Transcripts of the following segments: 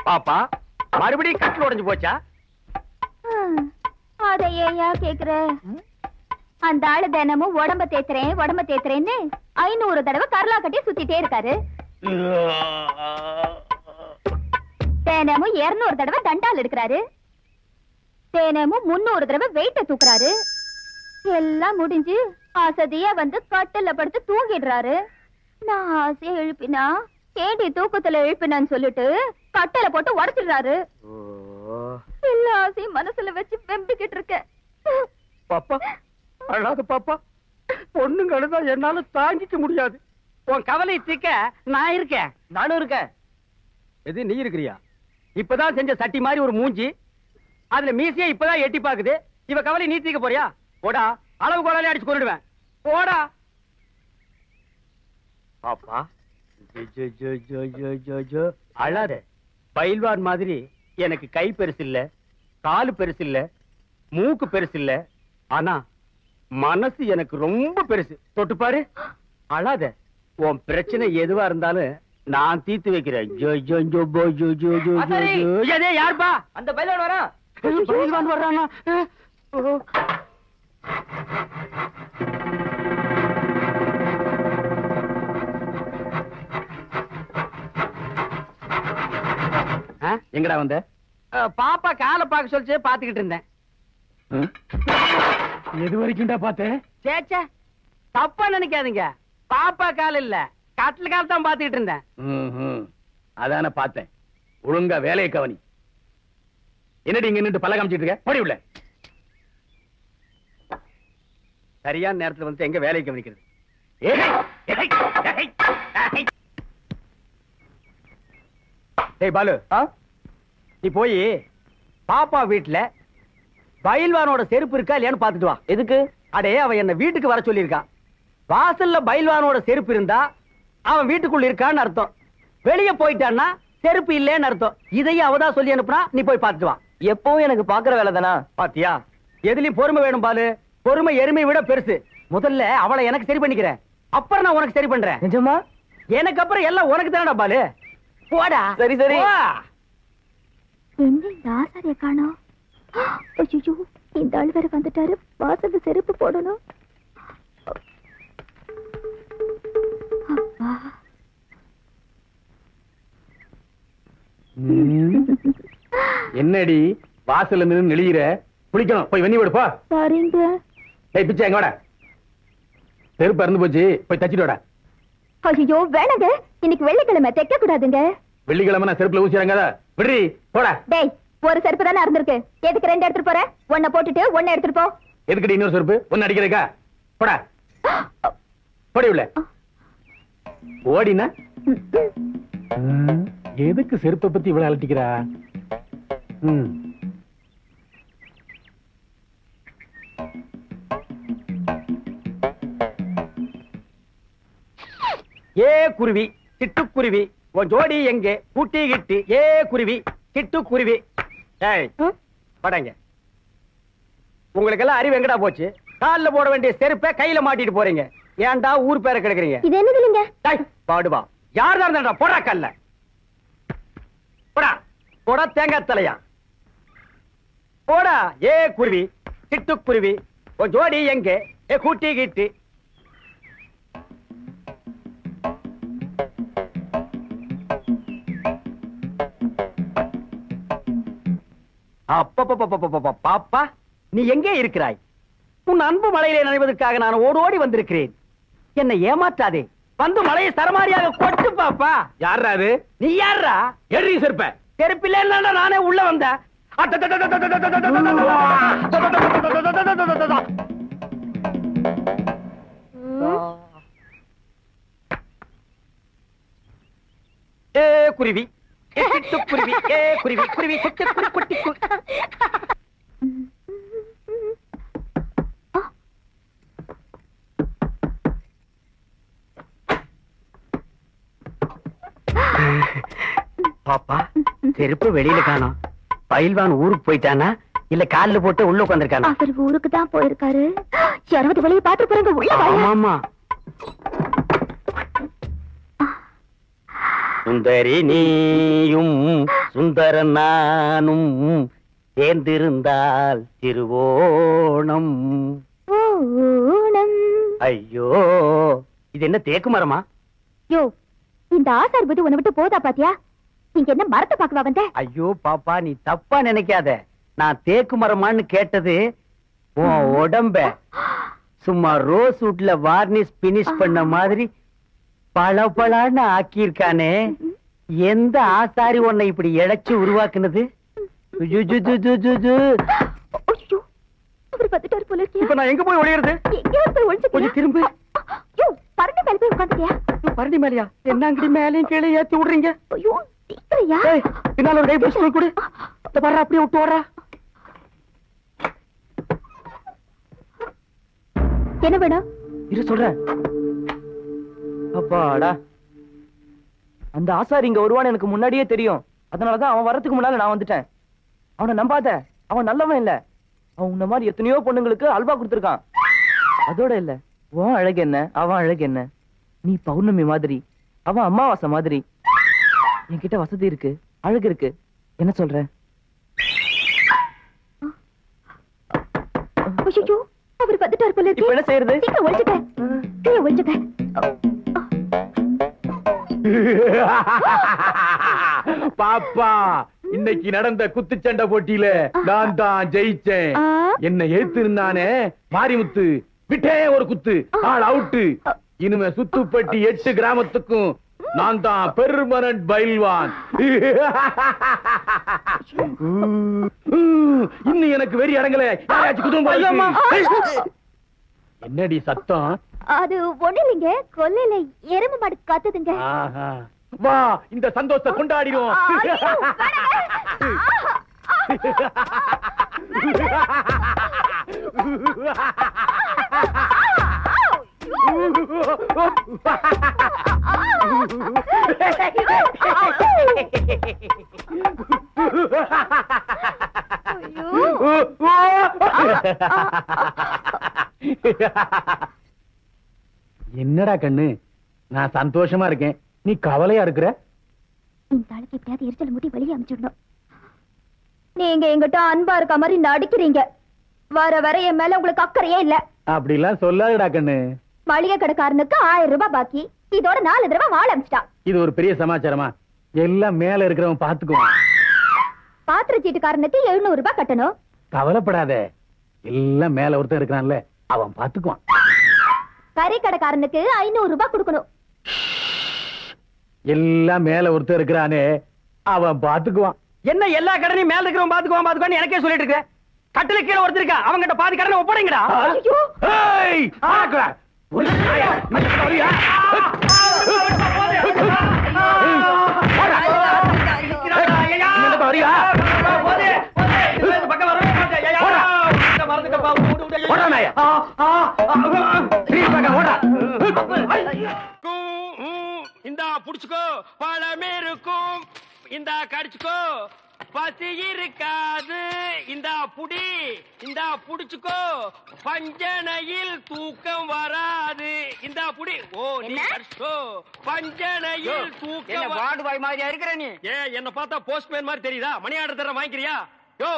பாப்பா மறுபடியும் கட்டில் உடைஞ்சு போச்சா? அத ஏயா கேக்குற? அந்த ஆளு தினமும் உடம்ப தேத்துறேன்னு 500 தடவை கரலா கட்டி சுத்திட்டே இருக்காரு. தினமும் 200 தடவை தண்டால் எடுக்கிறாரு. தினமும் 300 தடவை வெயிட்ட தூக்குறாரு. எல்லாம் முடிஞ்சு அசதியா வந்து கட்டில படுத்து தூங்கிடுறாரு. நான் ஆசையா எழுப்பினா ஏடி தூக்கத்துல எழுப்பினான்னு சொல்லிட்டு கட்டில போட்டு உடைச்சிடுறாரு. எல்லா ஆசையும் மனசுல வச்சு வெம்பிக்கிட்டு இருக்க. பாப்பா அழாத பாப்பா. பொண்ணுங்க அழுதா என்னால தாங்கிக்க முடியாது. உன் கவலை தீக்க நான் இருக்கேன். நானும் இருக்கேன். எது நீ இருக்கிறியா? இப்பதான் செஞ்ச சட்டி மாதிரி ஒரு மூஞ்சி, அதுல மீசியா இப்பதான் எட்டி பாக்குது. இவ கவலை நீ தீக்க போறியா? போடா, அளவு கோலாலே அடிச்சு கொண்டுடுவேன். போடா பாப்பா. அழாத. பயில்வான் மாதிரி எனக்கு கை பெருசு இல்ல, காலு பெருசு இல்ல, மூக்கு பெருசு இல்ல, ஆனா மனசு எனக்கு ரொம்ப பெருசு. தொட்டு பாரு. அழாத. உன் பிரச்சனை எதுவா இருந்தாலும் நான் தீர்த்து வைக்கிறேன். யாருப்பா? அந்த பயில்வான் வரான். பயில்வான் வர்றானா? எங்கடா வந்த? பாப்பா காலை பார்க்க சொல்லிச்சு, பாத்துக்கிட்டு இருந்தேன். எது வரைக்கும்டா பார்த்தேன்? சேச்சே, தப்பா நினைக்காதீங்க. பாப்பா கால் இல்ல, கட்டில் கால் தான் பாத்துக்கிட்டு இருந்தேன். அதான பார்த்தேன். ஒழுங்கா வேலையை கவனி. என்னடி இங்க நின்று பல்ல காமிச்சிட்டு இருக்க? படி உள்ள. சரியான நேரத்துல வந்து எங்க வேலையை கவனிக்கிறது? பாலு, நீ போய் பாப்பா வீட்டுல பயில்வானோட செருப்பு இருக்கா இல்லையான்னு பாத்துட்டு வா. எதுக்கு? அடே, அவன் என்ன வீட்டுக்கு வர சொல்லியிருக்கா. வாசல்ல பயில்வானோட செருப்பு இருந்தா அவன் வீட்டுக்குள்ள இருக்கான்னு அர்த்தம். வெளியே போயிட்டான்னா செருப்பு இல்லேன்னு அர்த்தம். இதையும் அவதான் சொல்லி அனுப்புனா. நீ போய் பாத்துட்டு வா. எப்பவும் எனக்கு பாக்குற வேலை தானா? பாத்தியா, எதுலயும் பொறுமை வேணும் பாலு. பொறுமை எருமை விட பெருசு. முதல்ல அவளை எனக்கு சரி பண்ணிக்கிறேன், அப்புறம் நான் உனக்கு சரி பண்றேன். நிஜமா? எனக்கு அப்புறம் எல்லாம் உனக்கு தானடா பாலு. போடா. சரி சரி. என்ன இந்த ஆசாரிய காணோம்? ஐயோ, இந்த ஆள் வேற வந்துட்டாரு. வாசல்ல செருப்பு போடணும். அப்பா. என்னடி வாசல்ல நின்னு நெளியிற? குளிக்கணும், போய் வெண்ணி விடுப்பா. சரிங்க. ஏய் பிச்சை, எங்க வாடா. செருப்பு இறந்து போச்சு, போய் தச்சிட்டு வாடா. ஐயோ வேணாங்க, இன்னைக்கு வெள்ளிக்கிழமை தைக்க கூடாதுங்க. வெள்ளிக்கிழமை நான் செருப்புல ஊசி இறங்காத. விடுறி, போடா. டேய், ஒரு செருப்பு தானே இருந்திருக்கு, எதுக்கு 2 எடுத்துட்டு போற? ஒன்ன போட்டுட்டு ஒன்ன எடுத்துட்டு போ. எதுக்கடி இன்னொரு செருப்பு? ஒன்னு அடிக்கிறதுக்கா? போடா. போடி உள்ள. ஓடினா எதுக்கு செருப்பை பத்தி இவ்வளவு அலட்டிக்கிறா? ஏ குருவி, சிட்டுக்குருவி, உன் ஜோடி எங்கே? கூட்டி கிட்டி. ஏ குருவி, சிட்டுக்குருவி. ஏய் படங்க, உங்களுக்கெல்லாம் அறிவு எங்கடா போச்சு? கால்ல போட வேண்டிய செருப்பை கையில மாட்டிட்டு போறீங்க. ஏன்டா ஊர் பேரை கிடக்குறீங்க? இது என்னது இல்லைங்க? பாடுவா, யார் தான் இருந்தா போடா கல்ல. போடா போடா தேங்காய் தலையா. போடா. ஏ குருவி, சிட்டுக்குருவி, உன் ஜோடி எங்கே? ஏ கூட்டி கிட்டி. பாப்பா, நீ எங்கே இருக்கிறாய்? உன் அன்பு மலையிலே நனைவதற்காக நான் ஓடோடி வந்திருக்கிறேன். என்னை ஏமாற்றாதே. வந்து மலையை சரமாரியாக கொட்டு பாப்பா. யாரா அது? நீ யாரா? எரி செருப்ப. செருப்பில்ல நானே உள்ள வந்தேன். ஏ குருவி, சிட்டுக்குருவி, ஏ குருவி, குருவி சிட்டுக்குருவி குட்டி. பாப்பா, செருப்பு வெளியில காணோம். பயில்வான் ஊருக்கு போயிட்டானா இல்ல கால்ல போட்டு உள்ள உட்கார்ந்திருக்கானா? அவர் ஊருக்கு தான் போயிருக்காரு. யாராவது வெளியே பாத்து போறாங்க. உள்ள வாங்க. ஆமா. சுந்தரி நீயும் சுந்தர நானும் சேர்ந்திருந்தால் திருவோணம். ஐயோ, இது என்ன தேக்கு மரமா? யோ, இந்த ஆசார் புத்தி உன்னை விட்டு போதா பாத்தியா? நீங்க என்ன மரத்தை பாக்கவா வந்த? ஐயோ பாப்பா, நீ தப்பா நினைக்காத. நான் தேக்கு மரமான்னு கேட்டது உன் உடம்ப சும்மா ரோஸ் வுட்ல வார்னிஷ் பினிஷ் பண்ண மாதிரி பளபளன்னு ஆக்கியிருக்கானே. எந்த ஆசாரி உன்னை இப்படி இழைச்சு உருவாக்குனது? இப்ப நான் எங்க போய் ஒளியறது? கொஞ்சம் திரும்ப. பரண்டி மேல போய் உட்காந்துட்டியா? பரண்டி மேலையா? என்ன அங்கடி மேலையும் கீழே ஏத்தி விடுறீங்க? பின்னால ஒரு கை பிடிச்சு கொடு. வர்ற அப்படியே விட்டு வர்றா. என்ன வேணும்? இரு சொல்றேன். அப்பாடா, அந்த ஆசாரி இங்க வருவான்னு எனக்கு முன்னாடியே தெரியும். அதனாலதான் அவன் வரதுக்கு முன்னால நான் வந்துட்டேன். அவனை நம்பாத, அவன் நல்லவன் இல்ல. அவன் உன்ன மாதிரி எத்தனையோ பொண்ணுங்களுக்கு அல்வா கொடுத்திருக்கான். அதோட இல்ல, உன் அழகு என்ன, அவன் அழகு என்ன? நீ பௌர்ணமி மாதிரி, அவன் அமாவாசை மாதிரி. என்கிட்ட வசதி இருக்கு, அழகு இருக்கு. என்ன சொல்ற? அவர் வந்துட்டார் போல இருக்கு. இப்ப என்ன செய்யறது? சீக்கிரம் ஒளிச்சுக்க. கீழே ஒளிச்சுக்க. பாப்பா, இன்னைக்கு நடந்த குத்துச்சண்டை போட்டியில நான் தான் ஜெயிச்சேன். என்ன ஏத்துனானே மாரிமுத்து, விட்டே ஒரு குத்து, ஆள் அவுட்டு. இனிமே சுத்துப்பட்டி 8 கிராமத்துக்கும் நான் தான் பெர்மனன்ட் பைல்வான். இன்னும் எனக்கு வெறி அடங்கல. என்னடி சத்தம்? அது ஒண்ணு இல்லைங்க, கொல்லையில எருமை மாடு கத்துதுங்க. வா, இந்த சந்தோஷத்தை கொண்டாடிடுவோம். என்னடா கண்ணு, நான் சந்தோஷமா இருக்கேன், நீ கவலையா இருக்கிற? இந்த ஆளுக்கு எப்படியாவது எரிச்சல் முடி வெளியே அனுப்பிச்சிடணும். நீங்க எங்கிட்ட அன்பா இருக்க மாதிரி நடிக்கிறீங்க. வர வர என் மேல உங்களுக்கு அக்கறையே இல்ல. அப்படிலாம் சொல்லாதடா கண்ணு. மளிகை கடைக்காரனுக்கு 1000 ரூபாய் பாக்கி, இதோட 4 தடவை வாழ அமிச்சிட்டான். இது ஒரு பெரிய சமாச்சாரமா? எல்லாம் மேல இருக்கிறவன் பாத்துக்குவான். பாத்திர சீட்டுக்காரனுக்கு 700 ரூபாய் கட்டணும். கவலைப்படாத, எல்லாம் மேல ஒருத்தன் இருக்கிறான்ல, அவன் பாத்துக்குவான். கறி கடைக்காரனுக்கு 500 ரூபாய் கொடுக்கணும். எல்லாம் மேல ஒருத்தன் இருக்கிறானே, அவன் பாத்துக்குவான். என்ன எல்லா கடனையும் மேல இருக்கிறவன் பாத்துக்குவான்னு எனக்கே சொல்லிட்டு இருக்க? கட்டில கீழே ஒருத்தர் இருக்கா, அவங்கிட்ட பாதி கடனை ஒப்படைங்கடா. இந்தா புடிச்சுக்கோ, பழமே இருக்கும். இந்தா கடிச்சுக்கோ, பசி இருக்காது. இந்தா புடி, இந்தா புடிச்சுக்கோ, பஞ்சனையில் தூக்கம் வராது. இந்தா புடி. ஓ, நீ கடிச்சுக்கோ, பஞ்சனையில் தூக்கம். வார்டு பாய் மாதிரியா இருக்கிற நீ? என்ன பார்த்தா போஸ்ட்மேன் மாதிரி தெரியுதா? மணி ஆர்டர் தர வாங்கிக்கிறியா? யோ,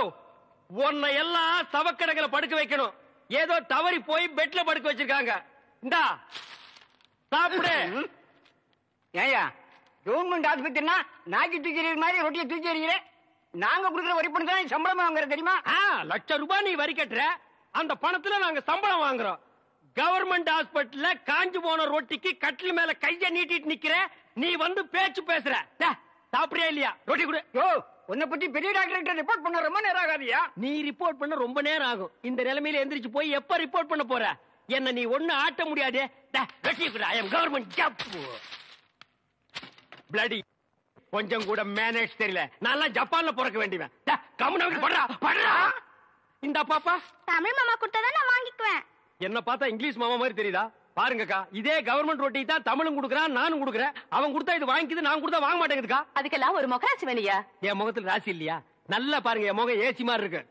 உன்னை எல்லாம் சவக்கடங்களை படுக்க வைக்கணும். ஏதோ தவறி போய் பெட்ல படுக்க வச்சிருக்காங்க. இந்தா சாப்பிடு. ஏயா, கவர்மெண்ட் ஆஸ்பத்திரினா நாக்கி தூக்கி மாதிரி ரொட்டியை தூக்கி எறிகிறேன். நாங்க குடுக்கிற வரி பணம் தான் சம்பளம் வாங்குற தெரியுமா? ₹1,00,000 நீ வரி கட்டுற, அந்த பணத்துல நாங்க சம்பளம் வாங்குறோம். கவர்மெண்ட் ஹாஸ்பிட்டல்ல காஞ்சு போன ரொட்டிக்கு கட்டில் மேல கைய நீட்டிட்டு நிக்கிற, நீ வந்து பேச்சு பேசுற. சாப்பிடுறியா இல்லையா? ரொட்டி கொடு. உன்னை பத்தி பெரிய டாக்டர் ரிப்போர்ட் பண்ண ரொம்ப நேரம் ஆகாதியா? நீ ரிப்போர்ட் பண்ண ரொம்ப நேரம் ஆகும். இந்த நிலைமையில எந்திரிச்சு போய் எப்ப ரிப்போர்ட் பண்ண போற? என்ன நீ ஒண்ணு ஆட்ட முடியாது. Government job bloody. கொஞ்சம் கூட மேனேஜ் தெரியல. நான் ஜப்பான்ல பிறக்க வேண்டியவன். இந்த பாப்பா தமிழ் மாமா கொடுத்தா நான் வாங்கிக்குவேன். என்ன பார்த்தா இங்கிலீஷ் மாமா மாதிரி தெரியுதா? பாருங்கக்கா, இதே கவர்மெண்ட் ரொட்டி தான் தமிழும் கொடுக்குறான், நானும் கொடுக்குறேன். அவன் கொடுத்தா இது வாங்கிக்குது, நான் கொடுத்தா வாங்க மாட்டேங்குதுக்கா. அதுக்கெல்லாம் ஒரு முகராசி வேலையா? என் முகத்துல ராசி இல்லையா? நல்லா பாருங்க, என் முகம் ஏசி மாதிரி இருக்கு.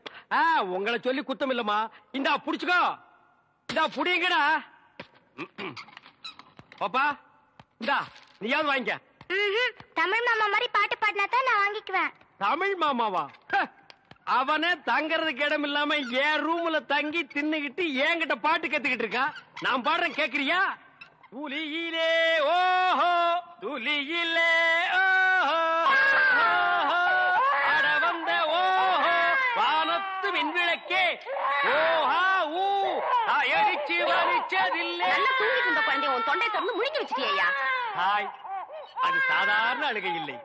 உங்களை சொல்லி குத்தம் இல்லம்மா. இந்தா புடிச்சுக்கோ, இந்தா புடிங்கடா. பாப்பா இந்தா, நீயாவது வாங்கிக்க. தமிழ் மாமா மாதிரி பாட்டு பாடினா தான் நான் வாங்கிக்குவேன். தமிழ் மாமாவா? அவனே தங்கறதுக்கு இடம் இல்லாம என் ரூம்ல தங்கி தின்னுகிட்டு என்கிட்ட பாட்டு கத்துக்கிட்டு இருக்கான். நான் பாடுறேன், கேக்குறியா? துளியிலே ஓஹோ துளியிலே ஓஹோ அட வந்த ஓஹோ வானத்து விண்விளக்கே ஓஹா ஊ அடிச்சு வலிச்சதில்லை. நல்லா தூங்கிட்டு இருந்த குழந்தை உன் தொண்டை திறந்து முழுங்கி வச்சிட்டியா? ஹாய், அது சாதாரண அழுகை இல்லை,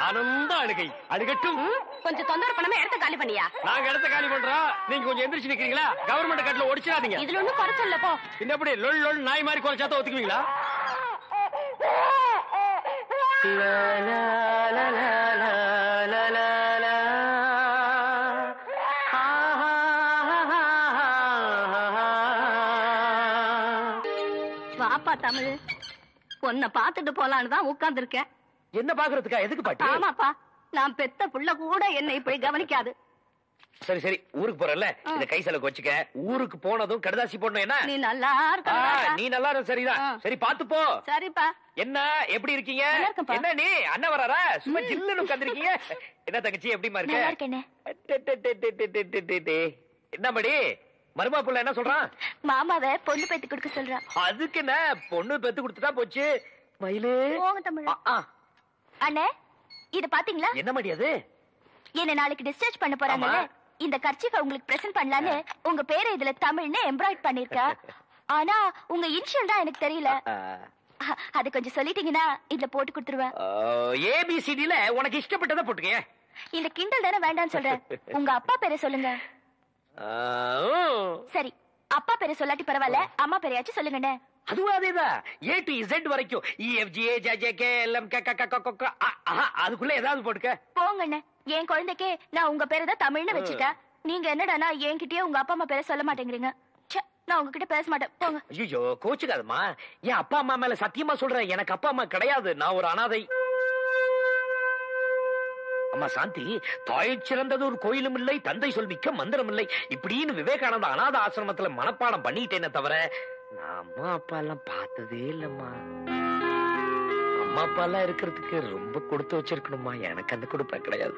ஆனந்த அழுகை. அழுகட்டும். கொஞ்சம் தொந்தரவு பண்ணாம இடத்த காலி பண்ணியா? நாங்க இடத்த காலி பண்றோம், நீங்க கொஞ்சம் எந்திரிச்சு நிக்கிறீங்களா? கவர்மெண்ட் கட்டல ஒடிச்சிடாதீங்க. இதுல ஒண்ணும் குறைச்சல்ல போ. என்ன எப்படி லொல் லொல் நாய் மாதிரி குறைச்சாத்த ஒத்துக்குவீங்களா? வாப்பா தமிழ், உன்னை பாத்துட்டு போலான்னு தான் உட்கார்ந்து இருக்கேன். என்ன பாக்குறதுக்கா? எதுக்கு பாட்டி? ஆமாப்பா, நான் பெத்த புள்ள கூட என்னை இப்படி கவனிக்காது. சரி சரி, ஊருக்கு போறல, இந்த கை செலவுக்கு வச்சுக்க. ஊருக்கு போனதும் கடுதாசி போடணும். என்ன நீ நல்லா இருக்க? நீ நல்லா இருக்க. சரிதான். சரி பாத்து போ. சரிப்பா. என்ன எப்படி இருக்கீங்க? நல்லா இருக்கேன்ப்பா. என்ன நீ அண்ணன் வராரா? சும்மா ஜில்லுன்னு உட்கார்ந்திருக்கீங்க. என்ன தங்கச்சி எப்படிமா இருக்க? நல்லா இருக்கேனே. என்ன படி மருமா புள்ள என்ன சொல்றான்? மாமாவை பொண்ணு பேத்து கொடுக்க சொல்றான். அதுக்கு என்ன, பொண்ணு பெத்து கொடுத்துட்டா போச்சு. மயிலு போங்க தமிழ். அண்ணே, இது பாத்தீங்களா? என்ன மடி அது? என்ன நாளைக்கு டிஸ்சார்ஜ் பண்ண போறாங்க. இந்த கர்ச்சீஃபை உங்களுக்கு பிரசன்ட் பண்ணலான்னு உங்க பேரை இதுல தமிழ்னு எம்ப்ராய்ட் பண்ணிருக்கேன். ஆனா உங்க இனிஷியல் தான் எனக்கு தெரியல. அது கொஞ்சம் சொல்லிட்டீங்கன்னா இதுல போட்டு கொடுத்துருவேன். ஏபிசிடில உனக்கு இஷ்டப்பட்டதை போட்டுக்க. இந்த கிண்டல் தானே வேண்டாம்னு சொல்றேன். உங்க அப்பா பேரை சொல்லுங்க. சரி, அப்பா பேரை சொல்லாட்டி பரவாயில்ல, அம்மா பேரையாச்சும் சொல்லுங்கண்ணே. அதுவும் அதேதான், A to Z வரைக்கும். அதுக்குள்ள ஏதாவது போட்டுக்க. போங்கண்ணே, என் குழந்தைக்கே நான் உங்க பேரை தான் தமிழ்னு வச்சுட்டேன். நீங்க என்னடானா என்கிட்டயே உங்க அப்பா அம்மா பேரை சொல்ல மாட்டேங்கிறீங்க. நான் உங்ககிட்ட பேச மாட்டேன், போங்க. ஐயோ கோச்சுக்காதம்மா, என் அப்பா அம்மா மேல சத்தியமா சொல்றேன், எனக்கு அப்பா அம்மா கிடையாது. நான் ஒரு அனாதை. அம்மா சாந்தி, தாய் சிறந்தது ஒரு கோயிலும் இல்லை, தந்தை சொல்மிக்க மந்திரம் இல்லை, இப்படின்னு விவேகானந்த அநாத ஆசிரமத்துல மனப்பாடம் பண்ணிட்டேனே தவிர நான் அம்மா அப்பா எல்லாம் பார்த்ததே இல்லம்மா. அம்மா அப்பா எல்லாம் இருக்கிறதுக்கு ரொம்ப கொடுத்து வச்சிருக்கணுமா, எனக்கு அந்த கொடுப்ப கிடையாது.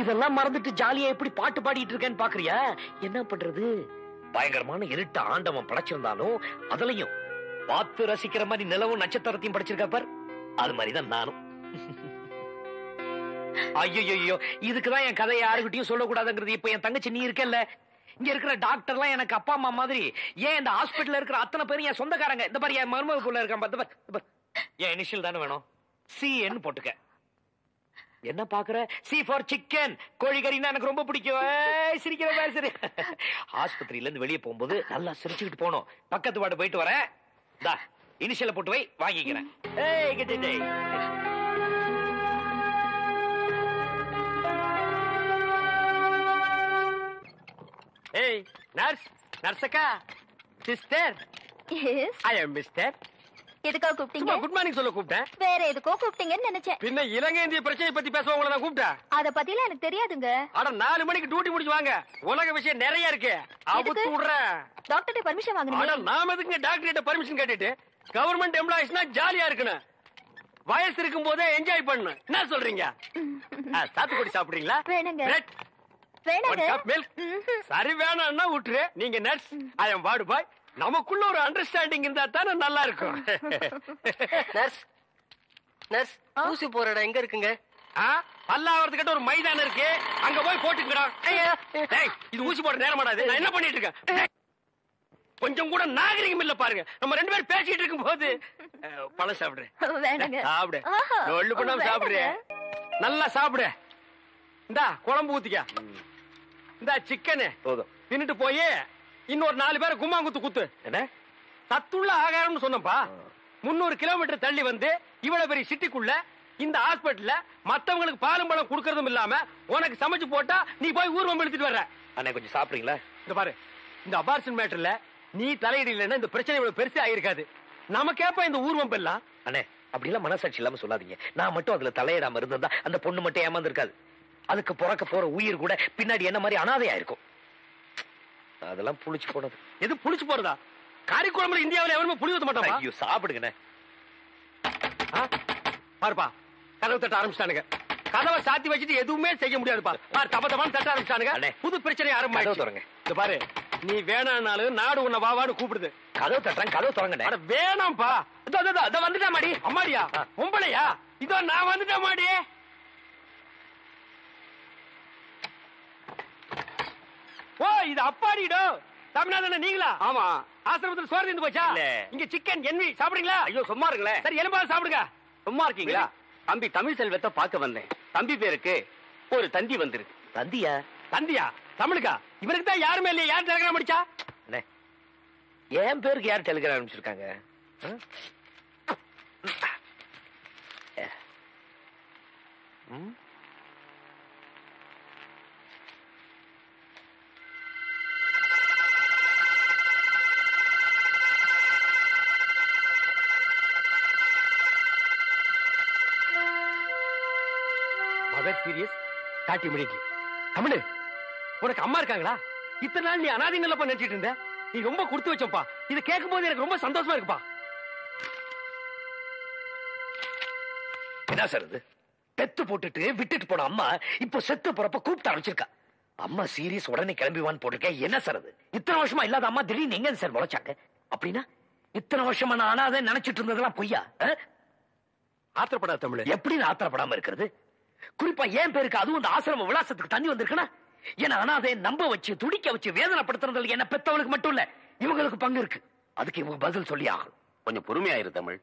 இதெல்லாம் மறந்துட்டு ஜாலியா எப்படி பாட்டு பாடிட்டு இருக்கேன்னு பாக்குறியா? என்ன பண்றது, பயங்கரமான இருட்டு ஆண்டவன் படைச்சிருந்தாலும் அதுலயும் பார்த்து ரசிக்கிற மாதிரி நிலவும் நட்சத்திரத்தையும் படைச்சிருக்கா பார், அது மாதிரிதான் நானும். ஐயோ, இதுக்குதான் என் கதையை யாருக்கிட்டையும் சொல்லக்கூடாதுங்கிறது. இப்ப என் தங்கச்சி நீ இருக்கல, இங்க இருக்கிற டாக்டர்லாம் எனக்கு அப்பா அம்மா மாதிரி. ஏன் இந்த ஹாஸ்பிட்டல்ல இருக்கிற அத்தனை பேரும் என் சொந்தக்காரங்க. இந்த மாதிரி என் மருமகுள்ள இருக்கான், என் இனிஷியல் தானே வேணும், CN போட்டுக்க. என்ன பாக்குற? C for சிக்கன், கோழிக்கறின்னா எனக்கு ரொம்ப பிடிக்கும். சிரிக்கிற மாதிரி. சரி, ஆஸ்பத்திரியில இருந்து வெளியே போகும்போது நல்லா சிரிச்சுக்கிட்டு போனோம். பக்கத்து வார்டு போயிட்டு வரேன், இனிஷியல போட்டு வை, வாங்கிக்கிறேன். ஏய் நர்ஸ், நர்ஸக்கா, சிஸ்டர். எஸ், ஐ அம் மிஸ்டர். எதுக்கோ கூப்பிட்டீங்க? குட் மார்னிங் சொல்ல கூப்பிட்டேன். வேற எதுக்கோ கூப்பிட்டீங்கன்னு நினைச்சேன். பின்ன இலங்கை இந்திய பிரச்சனை பத்தி பேச உங்களை நான் கூப்பிட்டேன். அத பத்திலாம் எனக்கு தெரியாதுங்க. அட 4 மணிக்கு டியூட்டி முடிச்சு வாங்க, உலக விஷயம் நிறைய இருக்கு. அவுத்து விடுறேன். டாக்டர்ட்ட பர்மிஷன் வாங்கணும். அட நாம எதுக்கு டாக்டர் கிட்ட பர்மிஷன் கேட்டுட்டு? கவர்மெண்ட் எம்ப்ளாயிஸ்னா ஜாலியா இருக்கணும், வயசு இருக்கும் போதே என்ஜாய் பண்ணணும். என்ன சொல்றீங்க? சாத்துக்குடி சாப்பிடுறீங்களா? வேணுங்க. பிரெட் வேணுங்க. சரி, வேணாம்னா விட்டுரு. நீங்க நர்ஸ், ஐ அம் வார்டு பாய். நமக்குள்ள ஒரு அண்டர்ஸ்டாண்டிங் இருந்தா தானே நல்லா இருக்கும். நர்ஸ், நர்ஸ், ஊசி போற இடம் எங்க இருக்குங்க? பல்லாவரத்துக்கிட்ட ஒரு மைதானம் இருக்கு, அங்க போய் போட்டுக்கடா. இது ஊசி போட நேரம் மாடாது. நான் என்ன பண்ணிட்டு இருக்கேன்? கொஞ்சம் கூட நாகரிகம் இல்ல பாருங்க. நம்ம 2 பேரும் பேசிட்டு இருக்கும் போது பழம் சாப்பிடுறேன். சாப்பிடு, ஒண்ணு பண்ணாம சாப்பிடுறேன். நல்லா சாப்பிடு. இந்தா குழம்பு ஊத்திக்க. இந்த சிக்கனு போதும். தின்னுட்டு போய் இன்னொரு 4 பேரை கும்மாங்குத்து குத்து. என்ன சத்துள்ள ஆகாரம்னு சொன்னப்பா. 300 கிலோமீட்டர் தள்ளி வந்து இவ்வளவு பெரிய சிட்டிக்குள்ள இந்த ஹாஸ்பிட்டல்ல மத்தவங்களுக்கு பாலும் பழம் குடுக்கறதும் இல்லாம உனக்கு சமைச்சு போட்டா நீ போய் ஊர்வம் எடுத்துட்டு வர்ற. அண்ணே கொஞ்சம் சாப்பிடுறீங்களா? இந்த பாரு, இந்த அபார்ஷன் மேட்டர்ல நீ தலையிடலன்னா இந்த பிரச்சனை இவ்வளவு பெருசா ஆயிருக்காது. நமக்கேப்ப இந்த ஊர்வம் எல்லாம். அண்ணே அப்படி எல்லாம் மனசாட்சி இல்லாம சொல்லாதீங்க. நான் மட்டும் அதுல தலையிடாம இருந்திருந்தா அந்த பொண்ணு மட்டும் ஏமாந்து இருக்காது. அதுக்கு பிறக்க போற உயிர் கூட பின்னாடி என்ன மாதிரி அனாதையா இருக்கும். அதெல்லாம் புளிச்சு போனது. எது புளிச்சு போறதா? காரி குழம்புல இந்தியாவில் எவருமே புளி ஊத்த மாட்டான். ஐயோ சாப்பிடுங்கண்ணே. பாருப்பா கதவு தட்ட ஆரம்பிச்சிட்டானுங்க. கதவை சாத்தி வச்சுட்டு எதுவுமே செய்ய முடியாதுப்பா. பாரு தப்ப தப்பான்னு தட்ட ஆரம்பிச்சிட்டானுங்க. புது பிரச்சனை ஆரம்பிச்சு. இந்த பாரு நீ வேணானாலும் நாடு உன்னை வாவான்னு கூப்பிடுது. கதவு தட்டுறேன், கதவு தொடங்க. வேணாம்ப்பா. இதோ வந்துட்டா மாடி. அம்மாடியா பொம்பளையா? இதோ நான் வந்துட்டேன் மாடி. ஓ இது அப்பாடிடோ. தமிழ்நாடு நீங்களா? ஆமா. ஆசிரமத்தில் சோறு இருந்து போச்சா? இங்க சிக்கன் என்வி சாப்பிடுறீங்களா? ஐயோ சும்மா இருங்களேன். சரி எலும்பாவது சாப்பிடுங்க. சும்மா இருக்கீங்களா? தம்பி தமிழ் செல்வத்தை பார்க்க வந்தேன். தம்பி பேருக்கு ஒரு தந்தி வந்திருக்கு. தந்தியா? தந்தியா? தமிழுக்கா? இவருக்கு தான் யாருமே இல்லையா? யார் டெலிகிராம் அடிச்சா? என் பேருக்கு யார் டெலிகிராம் அனுப்பிச்சிருக்காங்க? Serious start immediately. தமிழ் உனக்கு அம்மா இருக்காங்களா? இத்தனை நாள் நீ அனாதை நிலப்ப நினைச்சிட்டு இருந்த. நீ ரொம்ப கொடுத்து வச்சப்பா. இதை கேட்கும் போது எனக்கு ரொம்ப சந்தோஷமா இருக்குப்பா. என்ன சார் இது? பெத்து போட்டுட்டு விட்டுட்டு போன அம்மா இப்போ செத்து போறப்ப கூப்பிட்டு ஆரம்பிச்சிருக்கா. அம்மா சீரியஸ் உடனே கிளம்பிவான்னு போட்டிருக்கேன். என்ன சார் அது? இத்தனை வருஷமா இல்லாத அம்மா திடீர்னு எங்க சார் முளைச்சாங்க? அப்படின்னா இத்தனை வருஷமா நான் அனாதை நினைச்சிட்டு இருந்ததெல்லாம் பொய்யா? ஆத்திரப்படாத தமிழ். எப்படி ஆத்திரப்படாம இருக்கிறது? குறிப்பா என் பேருக்கு அதுவும் இந்த ஆசிரம விலாசத்துக்கு தண்ணி வந்திருக்குன்னா என்ன அனாதை நம்ப வச்சு துடிக்க வச்சு வேதனைப்படுத்துறதுல என்ன பெத்தவளுக்கு மட்டும் இல்ல இவங்களுக்கு பங்கு இருக்கு. அதுக்கு இவங்க பதில் சொல்லி ஆகும். கொஞ்சம் பொறுமையாயிரு தமிழ்.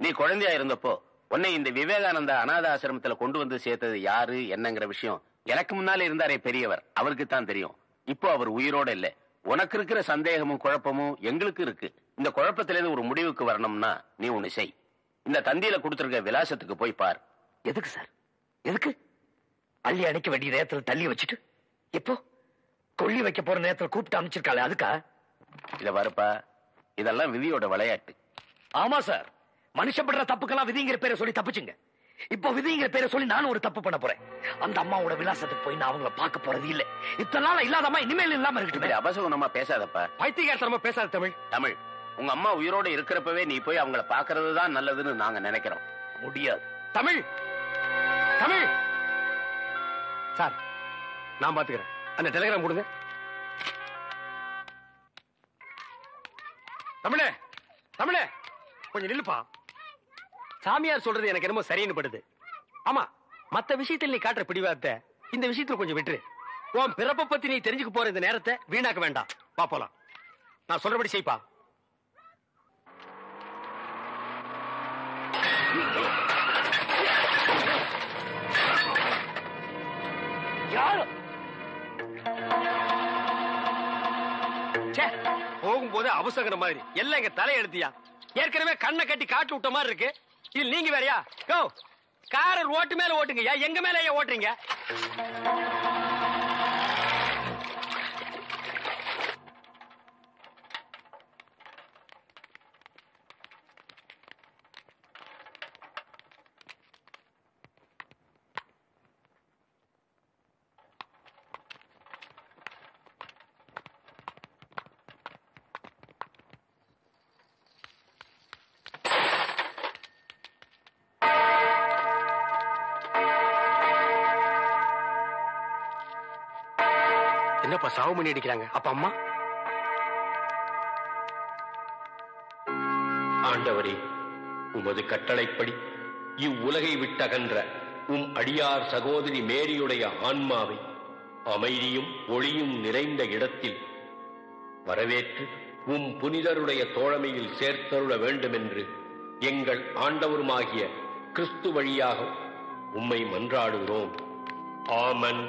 நீ குழந்தையா இருந்தப்போ உன்னை இந்த விவேகானந்தா அநாத ஆசிரமத்துல கொண்டு வந்து சேர்த்தது யாரு என்னங்கிற விஷயம் எனக்கு முன்னாலே இருந்தாரே பெரியவர், அவருக்கு தான் தெரியும். இப்போ அவர் உயிரோட இல்ல. உனக்கு இருக்கிற சந்தேகமும் குழப்பமும் எங்களுக்கு இருக்கு. இந்த குழப்பத்திலிருந்து ஒரு முடிவுக்கு வரணும்னா நீ ஒண்ணு செய். இந்த தந்தியில கொடுத்திருக்க விலாசத்துக்கு போய் பார். எதுக்கு சார்? எதுக்கு? அள்ளி அணைக்க வேண்டிய நேரத்தில் தள்ளி வச்சுட்டு இப்போ கொள்ளி வைக்க போற நேரத்தில் கூப்பிட்டு அனுப்பிச்சிருக்காளே அதுக்கா? இத வரப்பா, இதெல்லாம் விதியோட விளையாட்டு. ஆமா சார், மனுஷப்படுற தப்புக்கெல்லாம் விதிங்கிற பேரை சொல்லி தப்பிச்சுங்க. இப்போ விதிங்கிற பேரை சொல்லி நானும் ஒரு தப்பு பண்ண போறேன். அந்த அம்மாவோட விலாசத்துக்கு போய் நான் அவங்கள பார்க்க போறது இல்ல. இத்தனை நாள் இல்லாத அம்மா இனிமேல் இல்லாம இருக்கட்டும். அபசகுணமா பேசாதப்பா. பைத்தியகாரத்தனமா பேசாத தமிழ். தமிழ், உங்க அம்மா உயிரோட இருக்கிறப்பவே நீ போய் அவங்கள பாக்குறது தான் நல்லதுன்னு நாங்க நினைக்கிறோம். முடியாது. தமிழ் தமிழ் சார், நான் பாத்துக்கிறேன். அந்த டெலிகிராம் கொடுங்க. தமிழே தமிழே கொஞ்சம் நில்லுப்பா. சாமியார் சொல்றது எனக்கு என்னமோ சரின்னு படுது. ஆமா, மத்த விஷயத்தில் நீ காட்டுற பிடிவாதத்தை இந்த விஷயத்துல கொஞ்சம் விட்டுரு. உன் பிறப்ப பத்தி நீ தெரிஞ்சுக்க போற இந்த நேரத்தை வீணாக்க வேண்டாம். வா போலாம். நான் சொல்றபடி செய்ப்பா. போகும்போது அவசர மாதிரி எல்லாம் எங்க தலை எடுத்தியா. ஏற்கனவே கண்ணை கட்டி காட்டு விட்ட மாதிரி இருக்கு. இது நீங்க வேறையா? கோ காரர் ஓட்டு மேல ஓட்டுங்கய்யா, எங்க மேல ஓட்டுறீங்க? என்னப்பா சாவு பண்ணி அடிக்கிறாங்க? அப்ப அம்மா? ஆண்டவரே, உமது கட்டளைப்படி இவ்வுலகை விட்டகன்ற உம் அடியார் சகோதரி மேரியுடைய ஆன்மாவை அமைதியும் ஒளியும் நிறைந்த இடத்தில் வரவேற்று உம் புனிதருடைய தோழமையில் சேர்த்தருள வேண்டுமென்று எங்கள் ஆண்டவருமாகிய கிறிஸ்து வழியாக உம்மை மன்றாடுகிறோம். ஆமன்.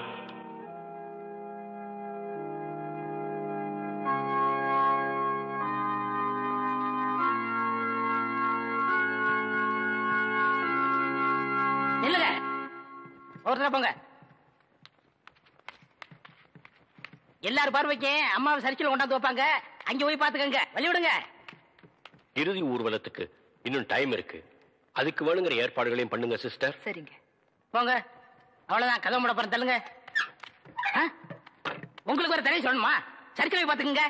போங்க. எல்லாரும் பார்வைக்கு அம்மாவை சரிச்சில கொண்டாந்து வைப்பாங்க. அங்க போய் பாத்துக்கங்க. வழி விடுங்க. இறுதி ஊர்வலத்துக்கு இன்னும் டைம் இருக்கு. அதுக்கு வேணுங்கிற ஏற்பாடுகளையும் பண்ணுங்க சிஸ்டர். சரிங்க, போங்க. அவ்வளவுதான், கதவு மூட போறேன். தள்ளுங்க. உங்களுக்கு ஒரு தனி சொல்லணுமா? சரிச்சில போய் பாத்துக்கங்க.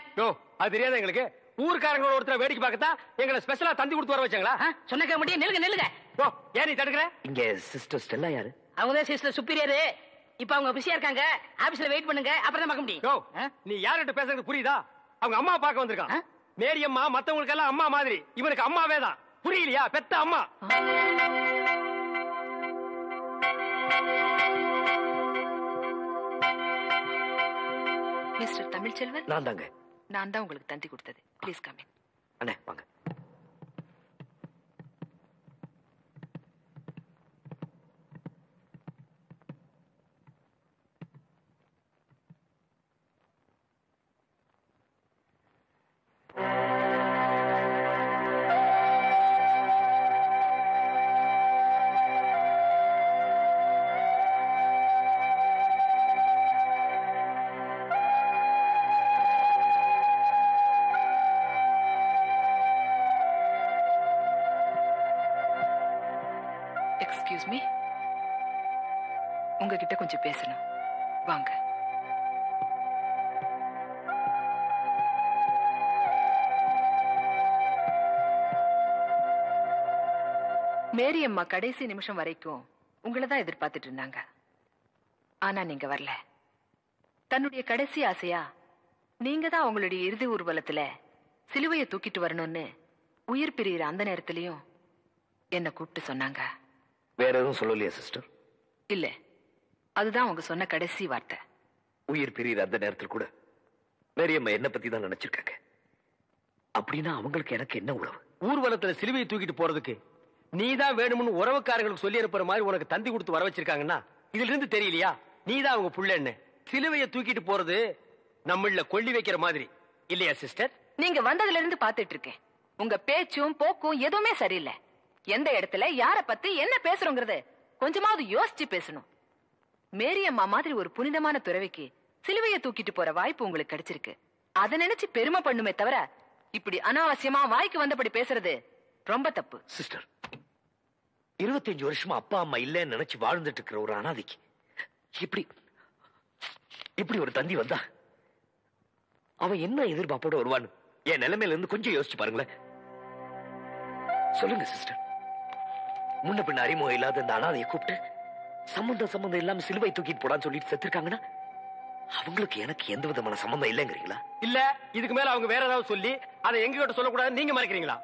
அது தெரியாத எங்களுக்கு. ஊர்க்காரங்களோட ஒருத்தர் வேடிக்கை பார்க்கத்தான் எங்களை ஸ்பெஷலா தந்தி கொடுத்து வர வச்சாங்களா? சொன்ன முடியும். நில்லுங்க நில்லுங்க. ஏன் நீ தடுக்கிற? இங்க சிஸ்டர் ஸ்டெல்லா யாரு? அவங்க சிஸ்டர் சுப்பீரியர். இப்ப அவங்க பிஸியா இருக்காங்க. ஆபீஸ்ல வெயிட் பண்ணுங்க, அப்புறம் தான் பார்க்க முடியும். நீ யார்கிட்ட பேசுறது புரியுதா? அவங்க அம்மா பார்க்க வந்திருக்கான். மேரி அம்மா மத்தவங்களுக்கு எல்லாம் அம்மா மாதிரி, இவனுக்கு அம்மாவே தான். புரியலையா? பெத்த அம்மா. மிஸ்டர் தமிழ்ச்செல்வன், நான் தாங்க. நான் தான் உங்களுக்கு தந்தி கொடுத்தது. Please come in. அண்ணே வாங்க. எக்ஸ்கியூஸ் மீ, உங்ககிட்ட கொஞ்சம் பேசணும். வாங்க. மேரி அம்மா கடைசி நிமிஷம் வரைக்கும் உங்களை தான் எதிர்பார்த்துட்டு இருந்தாங்க. ஆனா நீங்க வரல. தன்னுடைய கடைசி ஆசையா நீங்க தான் அவங்களுடைய இறுதி ஊர்வலத்துல சிலுவையை தூக்கிட்டு வரணும்னு உயிர் பிரியிற அந்த நேரத்திலையும் என்ன கூப்பிட்டு சொன்னாங்க. வேற எதுவும் சொல்லலையா சிஸ்டர்? இல்ல, அதுதான் அவங்க சொன்ன கடைசி வார்த்தை. உயிர் பிரியிற அந்த நேரத்தில் கூட மேரியம்மா என்ன பத்தி தான் நினைச்சிருக்காங்க. அப்படின்னா அவங்களுக்கு எனக்கு என்ன உறவு? ஊர்வலத்துல சிலுவையை தூக்கிட்டு போறதுக்கு நீதான் வேணும்னு உறவுக்காரங்களுக்கு சொல்லி அனுப்புற மாதிரி உனக்கு தந்தி கொடுத்து வர வச்சிருக்காங்கன்னா இதுல இருந்து தெரியலையா நீதான் அவங்க புள்ளன்னு? சிலுவையை தூக்கிட்டு போறது நம்மள கொள்ளி வைக்கிற மாதிரி இல்லையா சிஸ்டர்? நீங்க வந்ததுல இருந்து பாத்துட்டு இருக்கேன். உங்க பேச்சும் போக்கும் எதுவுமே சரியில்லை. எந்த இடத்துல யார பத்தி என்ன பேசுறோங்கிறது கொஞ்சமாவது யோசிச்சு பேசணும். மேரியம்மா மாதிரி ஒரு புனிதமான துறவிக்கு சிலுவையை தூக்கிட்டு போற வாய்ப்பு உங்களுக்கு கிடைச்சிருக்கு. அதை நினைச்சு பெருமை பண்ணுமே தவிர இப்படி அனாவசியமா வாய்க்கு வந்தபடி பேசுறது ரொம்ப தப்பு. சிஸ்டர், 25 வருஷமா அப்பா அம்மா இல்லன்னு நினைச்சு வாழ்ந்துட்டு இருக்கிற ஒரு அனாதைக்கு இப்படி ஒரு தந்தி வந்தா அவன் என்ன எதிர்பார்ப்போட வருவான்னு என் நிலைமையில இருந்து கொஞ்சம் யோசிச்சு பாருங்களேன். சொல்லுங்க சிஸ்டர், முன்ன பின்ன அறிமுகம் இல்லாத இந்த அனாதையை கூப்பிட்டு சம்பந்தம் இல்லாம சிலுவை தூக்கிட்டு போடான்னு சொல்லிட்டு செத்துருக்காங்கன்னா அவங்களுக்கு எனக்கு எந்த விதமான சம்பந்தம் இல்லைங்கிறீங்களா? இல்ல இதுக்கு மேல அவங்க வேற ஏதாவது சொல்லி அதை எங்க கிட்ட சொல்லக்கூடாது நீங்க மறைக்கிறீங்களா?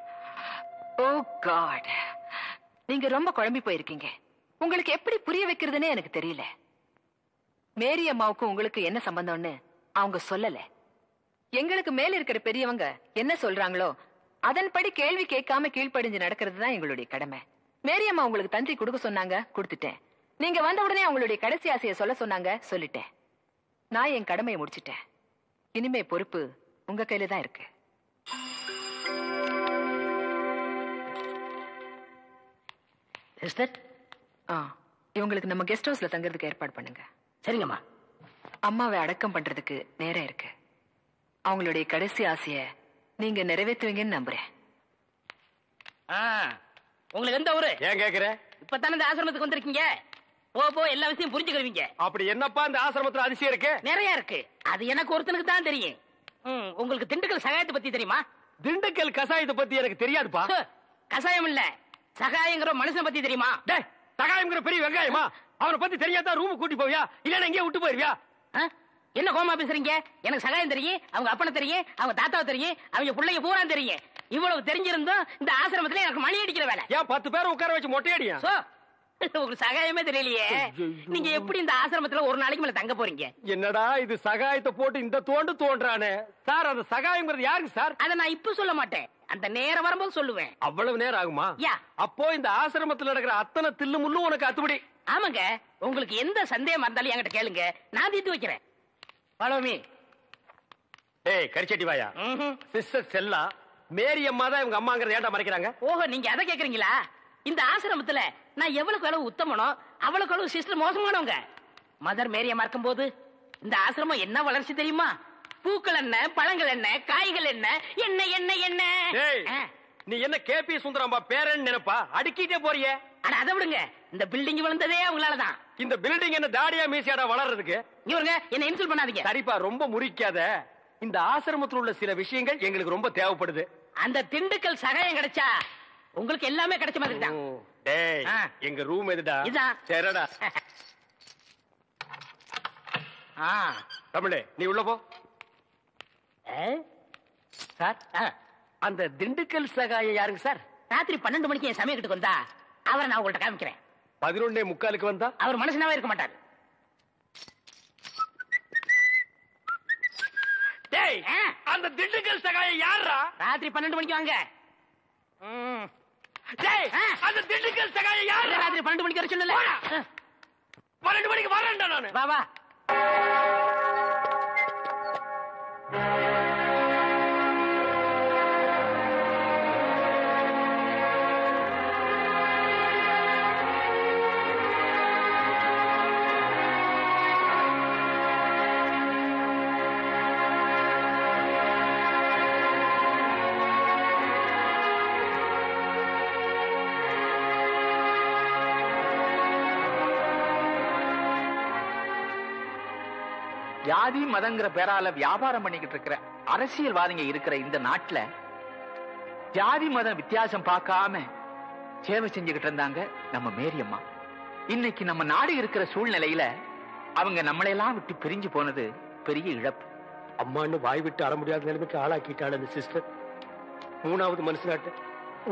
ஓ காட், நீங்க ரொம்ப குழம்பி போயிருக்கீங்க. உங்களுக்கு எப்படி புரிய வைக்கிறதுனே எனக்கு தெரியல. மேரி அம்மாவுக்கும் உங்களுக்கு என்ன சம்பந்தம்னு அவங்க சொல்லல. எங்களுக்கு மேல இருக்கிற பெரியவங்க என்ன சொல்றாங்களோ அதன்படி கேள்வி கேட்காம கீழ்ப்படிஞ்சு நடக்கிறது தான் எங்களுடைய கடமை. மேரி அம்மா உங்களுக்கு தந்தி கொடுக்க சொன்னாங்க, கொடுத்துட்டேன். நீங்க வந்த உடனே அவங்களுடைய கடைசி ஆசையை சொல்ல சொன்னாங்க, சொல்லிட்டேன். நான் என் கடமையை முடிச்சிட்டேன். இனிமே பொறுப்பு உங்க கையில தான் இருக்கு. இவங்களுக்கு நம்ம கெஸ்ட் ஹவுஸ்ல தங்கறதுக்கு ஏற்பாடு பண்ணுங்க. சரிங்கம்மா. அம்மாவை அடக்கம் பண்றதுக்கு நேரம் இருக்கு. அவங்களுடைய கடைசி ஆசைய நீங்க நிறைவேற்றுவீங்கன்னு நம்புறேன். உங்களுக்கு எந்த ஊரு? ஏன் கேக்குற? இப்பதானே இந்த ஆசிரமத்துக்கு வந்திருக்கீங்க. போ எல்லா விஷயம் புரிஞ்சுக்கிறீங்க. அப்படி என்னப்பா இந்த ஆசிரமத்துல அதிசயம் இருக்கு? நிறைய இருக்கு. அது எனக்கு ஒருத்தனுக்கு தான் தெரியும். உங்களுக்கு திண்டுக்கல் சகாயத்தை பத்தி தெரியுமா? திண்டுக்கல் கசாயத்தை பத்தி எனக்கு தெரியாதுப்பா. கசாயம் இல்ல, சகாயங்கிற மனுஷனை பத்தி தெரியுமா? சகாயம்ங்கிற பெரிய வெங்காயமா? அவனை பத்தி தெரியாதா ரூம் கூட்டி போவியா இல்ல எங்கேயே விட்டு போயிருவியா? என்ன கோமா பேசுறீங்க? எனக்கு சகாயம் தெரியும், அவங்க அப்பனை தெரியும், அவங்க தாத்தாவை தெரியும், அவங்க பிள்ளைங்க பூரா தெரியும். இவ்வளவு தெரிஞ்சிருந்தோம் இந்த ஆசிரமத்துல எனக்கு மணி அடிக்கிற வேலை. ஏன் 10 பேரை உட்கார வச்சு மொட்டையடியா? உங்களுக்கு சகாயமே தெரியலையே. நீங்க எப்படி இந்த ஆசிரமத்துல ஒரு நாளைக்கு மேல தங்க போறீங்க? என்னடா இது சகாயத்தை போட்டு இந்த தோன்றானே சார். அந்த சகாயம்ங்கிறது யாருக்கு சார்? அதை நான் இப்ப சொல்ல மாட்டேன், அந்த நேரம் வரும்போது சொல்லுவேன். அவ்வளவு நேரம் ஆகுமா? அப்போ இந்த ஆசிரமத்துல நடக்கிற அத்தனை தில்லு முள்ளும் உனக்கு அத்துபடி? ஆமாங்க. உங்களுக்கு எந்த சந்தேகம் இருந்தாலும் என்கிட்ட கேளுங்க, நான் தீர்த்து வைக்கிறேன். பழமி கரிச்சட்டி வாயா. சிஸ்டர் செல்லா மேரி அம்மா தான் இவங்க அம்மாங்கிறத ஏன்டா மறைக்கிறாங்க? ஓஹோ, நீங்க அதை கேக்குறீங்களா? இந்த ஆசிரமத்துல நான் எவ்வளவு அளவு உத்தமனோ அவ்வளவு அளவு சிஸ்டர் மோசமானவங்க. மதர் மேரி அம்மா இருக்கும் போது இந்த ஆசிரமம் என்ன வளர்ச்சி தெரியுமா? பூக்கள் என்ன, பழங்கள் என்ன, காய்கள் என்ன, என்ன என்ன என்ன. நீ என்ன கேபி சுந்தரம்பா பேரன் நினைப்பா? அடுக்கிட்டே போறியே. அதை விடுங்க, இந்த பில்டிங் விழுந்ததே அவங்களாலதான். இந்த பில்டிங் என்ன தாடியா மீசியாடா வளர்றதுக்கு? இவருங்க என்ன இன்சல்ட் பண்ணாதீங்க. சரிப்பா, ரொம்ப முறிக்காத. இந்த ஆசிரமத்தில் உள்ள சில விஷயங்கள் எங்களுக்கு ரொம்ப தேவைப்படுது. அந்த திண்டுக்கல் சகாயம் கிடைச்சா உங்களுக்கு எல்லாமே கிடைச்ச மாதிரி தான். டேய் எங்க ரூம் எதுடா? இதான். சரிடா. தமிழே நீ உள்ள போ. சார் அந்த திண்டுக்கல் சகாய யாருங்க சார்? ராத்திரி 12 மணிக்கு என் சமயத்துக்கு வந்தா அவரை நான் உங்கள்ட்ட காமிக்கிறேன். 11:45 வந்தா அவர் மனுஷனாவே இருக்க மாட்டார். டேய் அந்த திண்டுக்கல் சகாய யாரா? ராத்திரி 12 மணிக்கு வாங்க. டேய் அந்த திண்டுக்கல் சகாய யாரா? ராத்திரி 12 மணிக்கு வர சொல்லல. 12 மணிக்கு வரேன்டா நானு. வா வா. ஜாதி மதங்கிற பேரால வியாபாரம் பண்ணிக்கிட்டு இருக்கிற அரசியல்வாதிங்க இருக்கிற இந்த நாட்டுல ஜாதி மத வித்தியாசம் பார்க்காம சேவை செஞ்சுக்கிட்டு இருந்தாங்க நம்ம மேரியம்மா. இன்னைக்கு நம்ம நாடு இருக்கிற சூழ்நிலையில அவங்க நம்மளையெல்லாம் விட்டு பிரிஞ்சு போனது பெரிய இழப்பு. அம்மான்னு வாய் விட்டு அற முடியாத நிலைமைக்கு ஆளாக்கிட்டாள் அந்த சிஸ்டர். 3வது மனுஷனாட்டு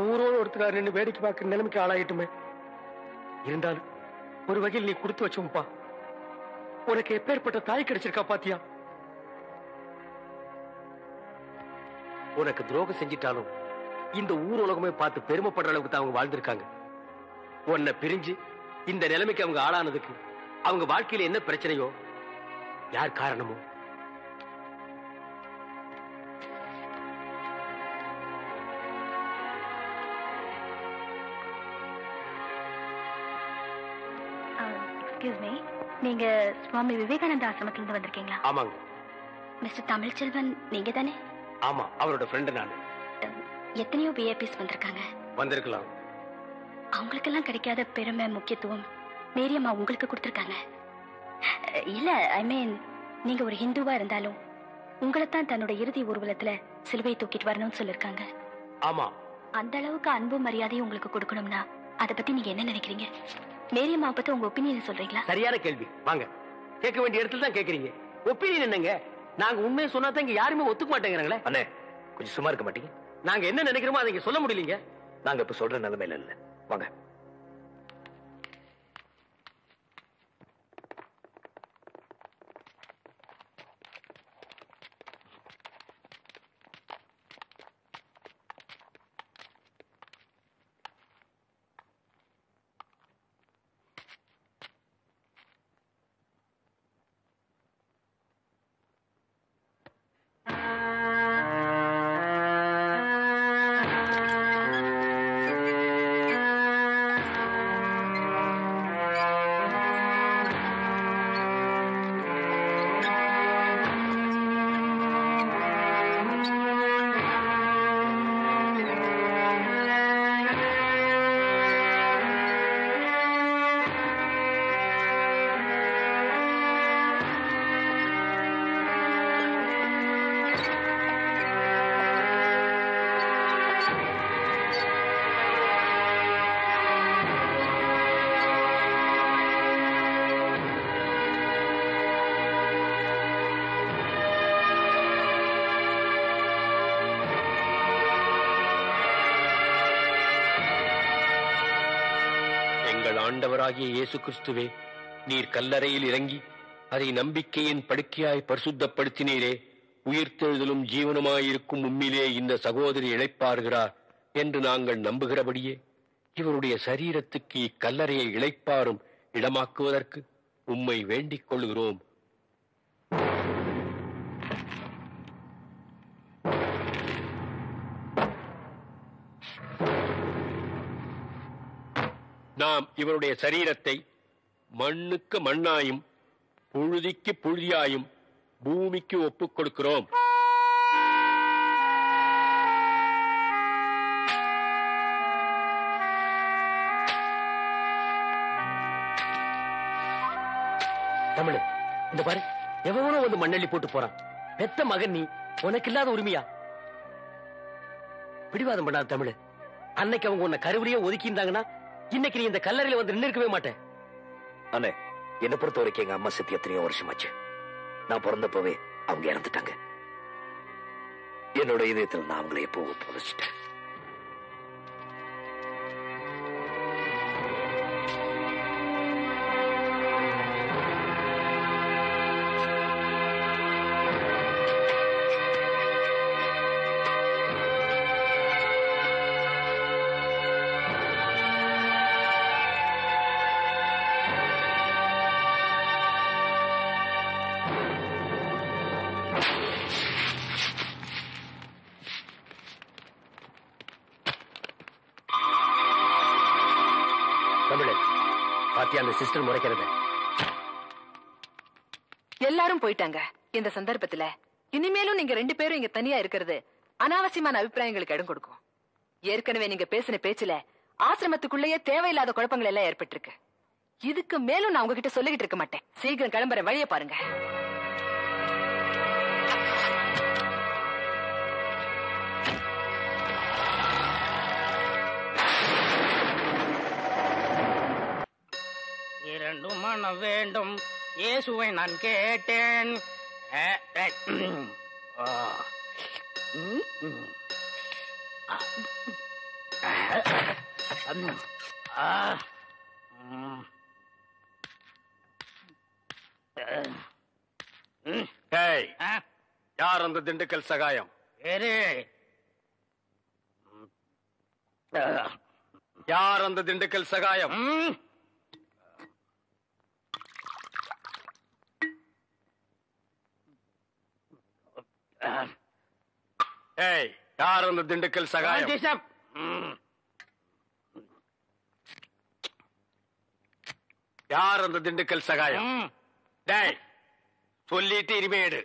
ஊரோடு ஒருத்தர் நின்று வேடிக்கை பார்க்கிற நிலைமைக்கு ஆளாயிட்டுமே. இருந்தாலும் ஒரு வகையில் நீ கொடுத்து வச்சோம்ப்பா. உனக்கு எப்பேற்பட்ட தாய் கிடைச்சிருக்கா பாத்தியா? உனக்கு துரோகம் செஞ்சிட்டாலும் இந்த ஊர் உலகமே பார்த்து பெருமைப்படுற அளவுக்கு தான் அவங்க வாழ்ந்திருக்காங்க. உன்னை பிரிஞ்சு இந்த நிலைமைக்கு அவங்க ஆளானதுக்கு அவங்க வாழ்க்கையில என்ன பிரச்சனையோ, யார் காரணமோ, எக்ஸ்கியூஸ் மீ, நீங்க சுவாமி விவேகானந்த ஆசிரமத்துல இருந்து வந்திருக்கீங்களா? ஆமாங்க. மிஸ்டர் தமிழ்ச்செல்வன் நீங்க தானே? ஆமா, அவரோட ஃப்ரெண்ட் நான். எத்தனையோ விஐபிஸ் வந்திருக்காங்க. வந்திருக்கலாம். அவங்களுக்கெல்லாம் கிடைக்காத பெருமை முக்கியத்துவம் மேரியம்மா உங்களுக்கு கொடுத்திருக்காங்க. இல்ல, ஐ மீன், நீங்க ஒரு ஹிந்துவா இருந்தாலும் உங்களைத்தான் தன்னோட இறுதி ஊர்வலத்துல சிலுவை தூக்கிட்டு வரணும்னு சொல்லிருக்காங்க. ஆமா, அந்த அளவுக்கு அன்பு மரியாதையும் உங்களுக்கு கொடுக்கணும்னா அத பத்தி நீங்க என்ன நினைக்கிறீங்க? மேரியம்மா பத்தி உங்க ஒப்பீனியன் சொல்றீங்களா? சரியான கேள்வி. வாங்க, கேட்க வேண்டிய இடத்துல தான் கேக்குறீங்க. ஒப்பீனியன் என்னங்க? நாங்க உண்மையை சொன்னா தான் இங்க யாருமே ஒத்துக்க மாட்டேங்கிறாங்களே. அண்ணே கொஞ்சம் சும்மா இருக்க மாட்டீங்க? நாங்க என்ன நினைக்கிறோமோ அதை இங்க சொல்ல முடியலீங்க. நாங்க இப்ப சொல்ற நிலைமையில இல்ல. வாங்க. ஆண்டவராகிய இயேசு கிறிஸ்துவே, நீர் கல்லறையில் இறங்கி அதை நம்பிக்கையின் படுக்கையாய் பரிசுத்தப்படுத்தினீரே. உயிர்த்தெழுதலும் ஜீவனுமாயிருக்கும் உம்மிலே இந்த சகோதரி இளைப்பாறுகிறார் என்று நாங்கள் நம்புகிறபடியே இவருடைய சரீரத்துக்கு இக்கல்லறையை இளைப்பாறும் இடமாக்குவதற்கு உம்மை வேண்டிக் கொள்கிறோம். நாம் இவருடைய சரீரத்தை மண்ணுக்கு மண்ணாயும் புழுதிக்கு புழுதியாயும் பூமிக்கு ஒப்புக் கொடுக்கிறோம். தமிழ், இந்த பாரு, எவனோ வந்து மண்ணள்ளி போட்டு போறான். பெத்த மகன் நீ, உனக்கு இல்லாத உரிமையா? பிடிவாதம் பண்ணாத தமிழ். அன்னைக்கு அவங்க உன்னை கருவறையே ஒதுக்கி இருந்தாங்கன்னா இன்னைக்கு நீ இந்த கல்லறையில வந்து நின்று இருக்கவே மாட்டேன். அண்ணே, என்னை பொறுத்த வரைக்கும் எங்க அம்மா செத்து எத்தனையோ வருஷமாச்சு. நான் பிறந்தப்பவே அவங்க இறந்துட்டாங்க. என்னோட இதயத்தில் நான் அவங்களை எப்போ புதைச்சிட்டேன். அந்த சிஸ்டர் முறைக்கிறது. எல்லாரும் போயிட்டாங்க. இந்த சந்தர்ப்பத்துல இனிமேலும் நீங்க 2 பேரும் இங்க தனியா இருக்கிறது அனாவசியமான அபிப்பிராயங்களுக்கு இடம் கொடுக்கும். ஏற்கனவே நீங்க பேசின பேச்சுல ஆசிரமத்துக்குள்ளேயே தேவையில்லாத குழப்பங்கள் எல்லாம் ஏற்பட்டிருக்கு. இதுக்கு மேலும் நான் உங்ககிட்ட சொல்லிக்கிட்டு இருக்க மாட்டேன். சீக்கிரம் கிளம்புற வழியை பாருங்க. இரண்டும் மன வேண்டும் இயேசுவை நான் கேட்டேன். யார் அந்த திண்டுக்கல் சகாயம்? யார் அந்த திண்டுக்கல் சகாயம்? யார் அந்த திண்டுக்கல் சகாயம்? யார் அந்த திண்டுக்கல் சகாயம்? டேய், சொல்லிட்டு இனிமேடு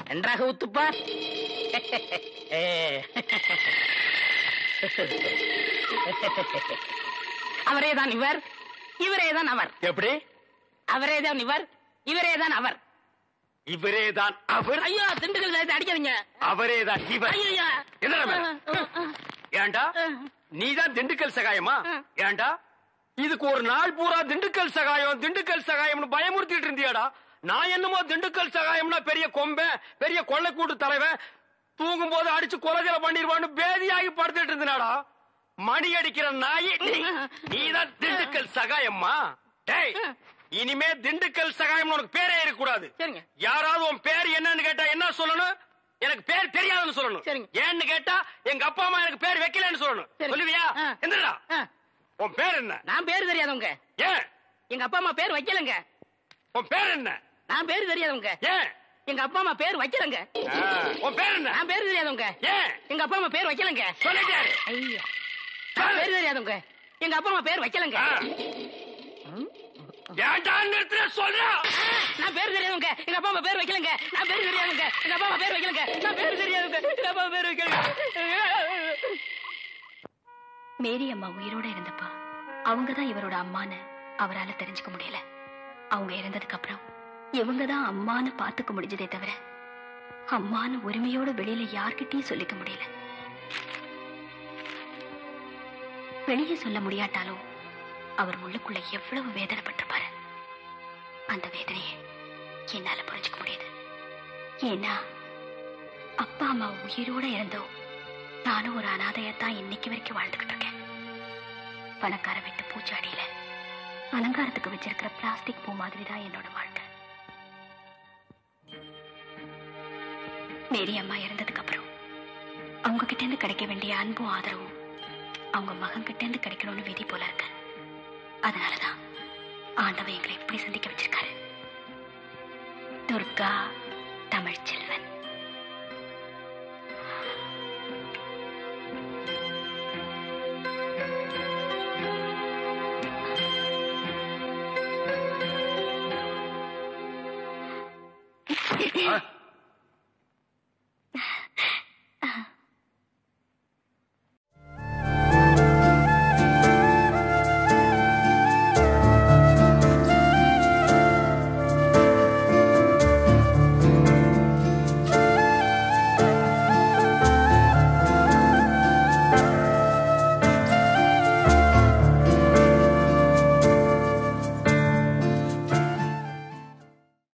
நன்றாக ஊத்துப்பா. அவரேதான் இவர், இவரேதான் அவர். எப்படி? அவரேதான் இவர், இவரேதான் அவர். இவரேதான் அவர்? ஐயோ, திண்டுக்கல் அடிக்காதீங்க. அவரேதான் இவர். ஐயா, ஏண்டா நீதான் திண்டுக்கல் சகாயமா? ஏண்டா இதுக்கு ஒரு நாள் பூரா திண்டுக்கல் சகாயம் திண்டுக்கல் சகாயம்னு பயமுறுத்திட்டு இருந்தியாடா? நான் என்னமோ திண்டுக்கல் சகாயம்னா பெரிய கொம்பை, பெரிய கொள்ளைக்கூட்டு தலைவன், தூங்கும் போது அடிச்சு கொலைகளை பண்ணிடுவான்னு பேதியாகி படுத்துட்டு இருந்தாடா. மணி அடிக்கிற நாய் நீதான் திண்டுக்கல் சகாயம்மா? டேய், இனிமே திண்டுக்கல் சகாயம் உனக்கு பேரே இருக்கக்கூடாது. யாராவது உன் பேர் என்னன்னு கேட்டா என்ன சொல்லணும்? எனக்கு பேர் தெரியாதுன்னு சொல்லணும். ஏன்னு கேட்டா எங்க அப்பா அம்மா எனக்கு பேர் வைக்கலன்னு சொல்லணும். சொல்லுவியா? என்னடா உன் பேர் என்ன? நான் பேர் தெரியாதவங்க. ஏன்? எங்க அப்பா அம்மா பேர் வைக்கலங்க. உன் பேர் என்ன? நான் பேர் தெரியாதவங்க. ஏன்? எங்க அப்பா அம்மா பேர் வைக்கலங்க. உன் பேர் என்ன? நான் பேர் தெரியாதவங்க. ஏன்? எங்க அப்பா அம்மா பேர் வைக்கலங்க. சொல்லிட்டாரு. ஐயா, நான் பேர் தெரியாதவங்க. எங்க அப்பா அம்மா பேர் வைக்கலங்க. ஏன்டா நிறுத்துற சொல்றா? நான் பேர் தெரியாதவங்க. எங்க அப்பா அம்மா பேர் வைக்கலங்க. நான் பேர் தெரியாதவங்க. எங்க அப்பா அம்மா பேர் வைக்கலங்க. நான் பேர் தெரியாதவங்க. எங்க அப்பா பேர் வைக்கலங்க. மேரி அம்மா உயிரோட இருந்தப்பா அவங்கதான் இவரோட அம்மான்னு அவரால தெரிஞ்சுக்க முடியல. அவங்க இறந்ததுக்கு அப்புறம் இவங்கதான் அம்மான்னு பாத்துக்க முடிஞ்சதே தவிர அம்மான்னு உரிமையோட வெளியில யார்கிட்டயும் சொல்லிக்க முடியல. வெளியே சொல்ல முடியாட்டாலும் அவர் உள்ளுக்குள்ள எவ்வளவு வேதனைப்பட்டிருப்பாரு. அந்த வேதனையை என்னால புரிஞ்சுக்க முடியுது. ஏன்னா அப்பா அம்மா உயிரோட இருந்தோம் நானும் ஒரு அனாதையத்தான் இன்னைக்கு வரைக்கும் வாழ்ந்துகிட்டு இருக்கேன். பணக்கார வீட்டு பூச்சாடியில அலங்காரத்துக்கு வச்சிருக்கிற பிளாஸ்டிக் பூ மாதிரி தான் என்னோட வாழ்க்கை. மேரி அம்மா இறந்ததுக்கு அப்புறம் அவங்க கிட்ட இருந்து கிடைக்க வேண்டிய அன்பும் ஆதரவும் அவங்க மகன் கிட்ட இருந்து கிடைக்கணும்னு விதி போல இருக்கு. அதனாலதான் ஆண்டவன் எங்களை இப்படி சந்திக்க வச்சிருக்காரு. துர்கா தமிழ்ச்செல்வன். Huh?